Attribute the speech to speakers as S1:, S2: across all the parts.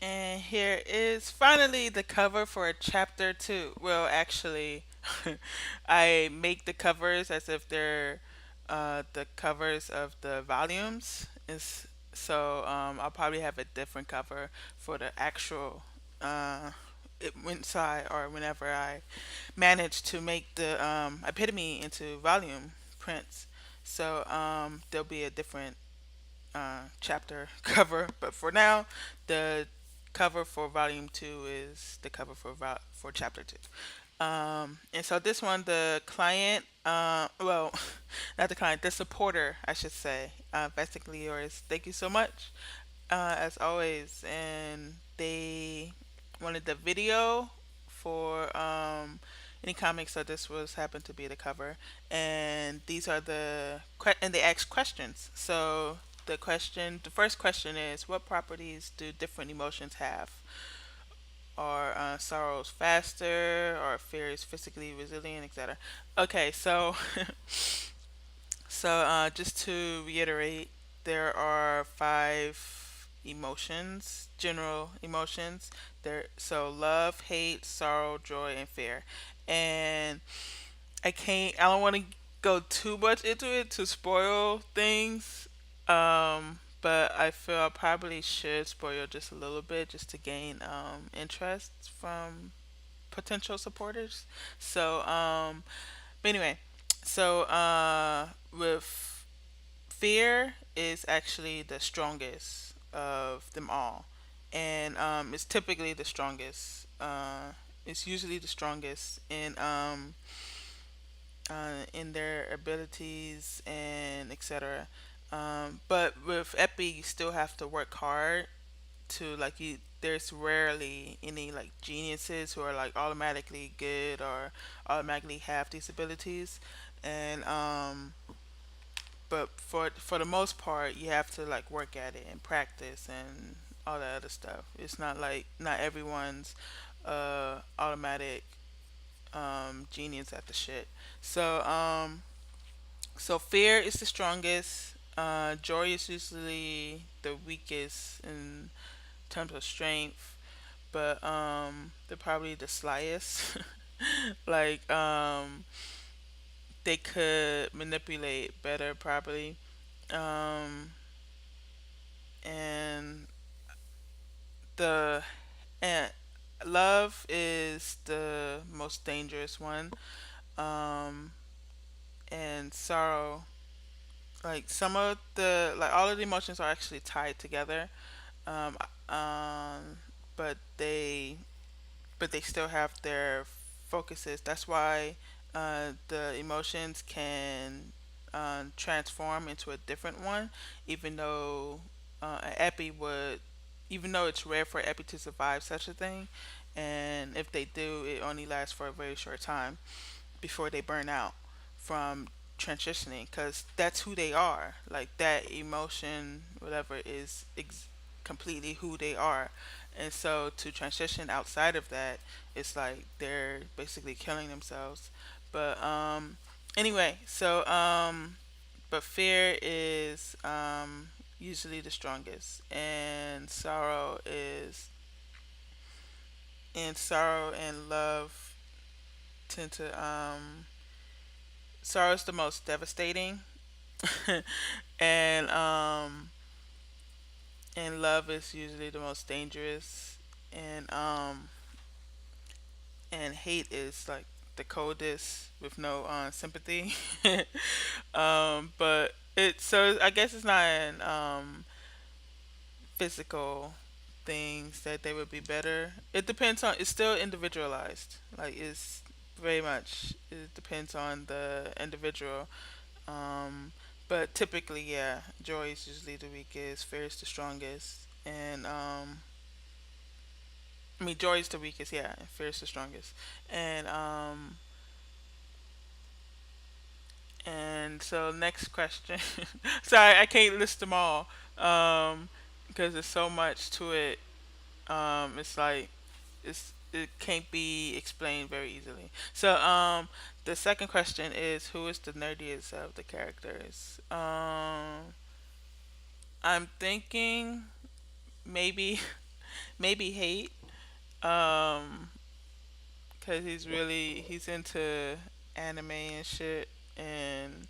S1: And here is finally the cover for chapter two. Well, actually, I make the covers as if they're the covers of the volumes. Is so I'll probably have a different cover for the actual inside or whenever I manage to make the epitome into volume prints. So there'll be a different chapter cover. But for now, the cover for volume two is the cover for for chapter two. And so this one, the client, well, not the client, the supporter, I should say, basically yours. Thank you so much, as always. And they wanted the video for any comics, so this was happened to be the cover. And these are and they asked questions. So the first question is, what properties do different emotions have? Are sorrows faster, or fear is physically resilient, etc. Okay, so just to reiterate, there are five emotions, general emotions. So love, hate, sorrow, joy, and fear. And I don't want to go too much into it to spoil things. But I feel I probably should spoil just a little bit just to gain interest from potential supporters. So, but anyway, so with fear is actually the strongest of them all, and it's typically the strongest. It's usually the strongest in their abilities and etc. But with epi, you still have to work hard to like you. There's rarely any like geniuses who are like automatically good or automatically have these abilities, and but for the most part, you have to like work at it and practice and all that other stuff. It's not like not everyone's automatic genius at the shit. So so fear is the strongest. Joy is usually the weakest in terms of strength, but they're probably the slyest. like they could manipulate better probably. Um, and the and love is the most dangerous one. Um, and sorrow, like some of the like all of the emotions are actually tied together. Um, um, but they still have their focuses. That's why the emotions can transform into a different one, even though an epi would, even though it's rare for epi to survive such a thing, and if they do, it only lasts for a very short time before they burn out from transitioning, because that's who they are. Like that emotion, whatever, is completely who they are. And so to transition outside of that, it's like they're basically killing themselves. But anyway, so but fear is usually the strongest, and sorrow and love tend to sorrow is the most devastating, and love is usually the most dangerous, and hate is like the coldest with no sympathy. But it so I guess it's not an physical things that they would be better. It depends on. It's still individualized. Like it's very much. It depends on the individual. Um, but typically, yeah, joy is usually the weakest, fear is the strongest, and I mean joy is the weakest, yeah, and fear is the strongest, and so next question. Sorry, I can't list them all, because there's so much to it. It's like it can't be explained very easily. So the second question is, who is the nerdiest of the characters? I'm thinking maybe maybe hate. Um, cause he's into anime and shit, and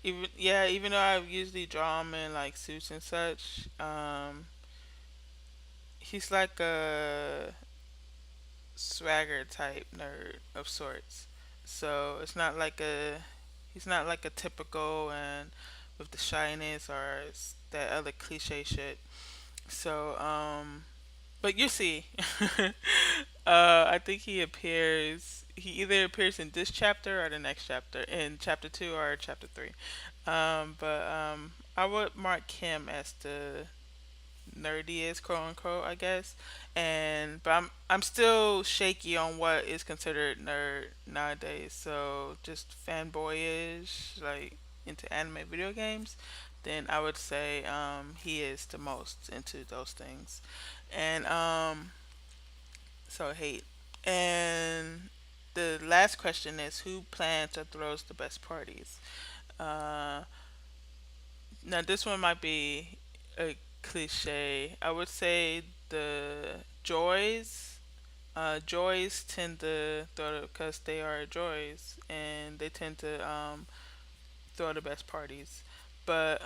S1: even though I usually draw him in like suits and such, he's like a swagger type nerd of sorts. So he's not like a typical and with the shyness or that other cliche shit. So but you see, I think he either appears in this chapter or the next chapter, in chapter two or chapter three. But I would mark him as the nerdiest, quote unquote, I guess. And but I'm still shaky on what is considered nerd nowadays. So just fanboyish, like into anime video games, then I would say he is the most into those things. And so hate. And the last question is, who plans or throws the best parties? Uh, Now this one might be a cliche. I would say the joys. Joys tend to throw because they are joys, and they tend to throw the best parties. But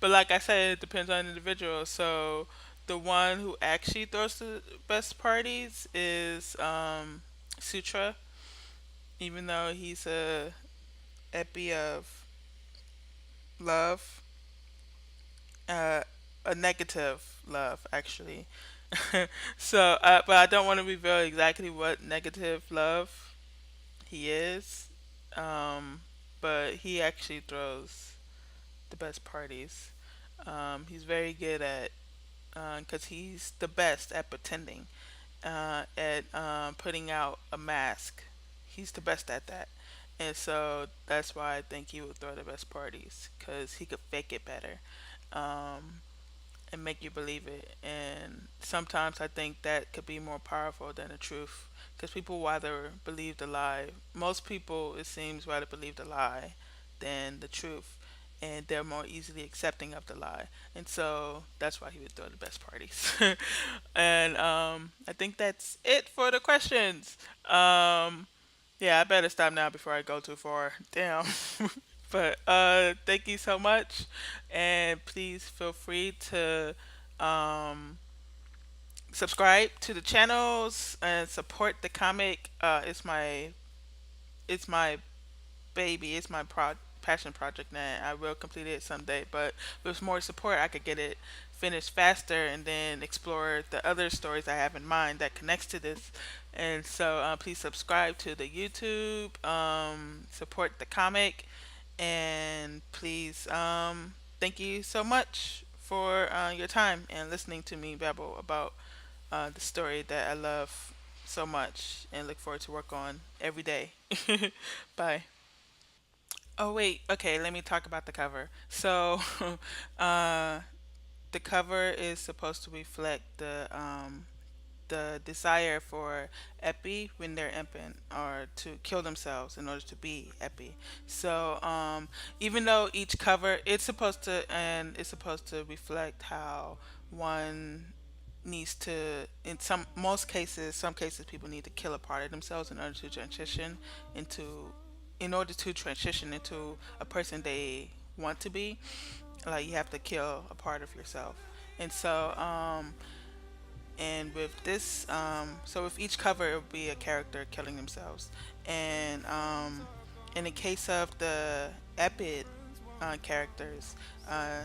S1: but like I said, it depends on the individual. So the one who actually throws the best parties is Sutra, even though he's a epi of love, uh, a negative love actually. So, but I don't want to reveal exactly what negative love he is. Um, but he actually throws the best parties. He's very good at, because he's the best at pretending, at putting out a mask. He's the best at that. And so that's why I think he would throw the best parties, because he could fake it better. Um, and make you believe it. And sometimes I think that could be more powerful than the truth, because people rather believe the lie. Most people, it seems, rather believe the lie than the truth, and they're more easily accepting of the lie. And so that's why he would throw the best parties. And I think that's it for the questions. Yeah, I better stop now before I go too far. Damn. But thank you so much, and please feel free to um, subscribe to the channels and support the comic. It's my baby. It's my passion project now. I will complete it someday, but with more support, I could get it finished faster and then explore the other stories I have in mind that connects to this. And so, please subscribe to the YouTube. Support the comic, and please, thank you so much for your time and listening to me babble about the story that I love so much and look forward to work on every day. Bye. Oh wait, okay, let me talk about the cover. So, uh, the cover is supposed to reflect the desire for epi when they're imping, or to kill themselves in order to be epi. So even though each cover it's supposed to reflect how one needs to, in some cases people need to kill a part of themselves in order to transition into a person they want to be. Like, you have to kill a part of yourself. And so and with this, so with each cover, it will be a character killing themselves. And in the case of the Epid characters,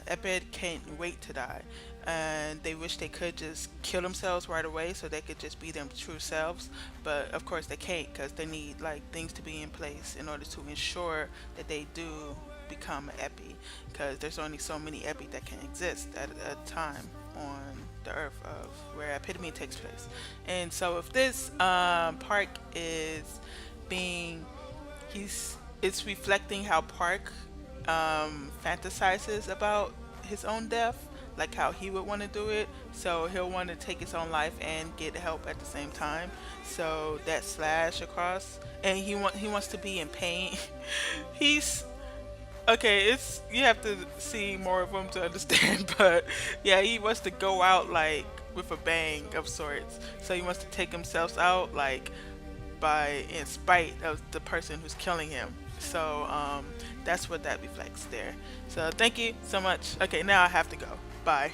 S1: Epid can't wait to die. And they wish they could just kill themselves right away so they could just be their true selves. But of course, they can't, because they need like things to be in place in order to ensure that they do become an epi, because there's only so many epi that can exist at a time on the earth of where epitome takes place. And so if this Park is being, he's it's reflecting how Park fantasizes about his own death, like how he would want to do it. So he'll want to take his own life and get help at the same time. So that slash across, and he wants to be in pain. He's Okay, it's you have to see more of him to understand, but yeah, he wants to go out like with a bang of sorts. So he wants to take himself out like by in spite of the person who's killing him. So that's what that reflects there. So thank you so much. Okay, now I have to go. Bye.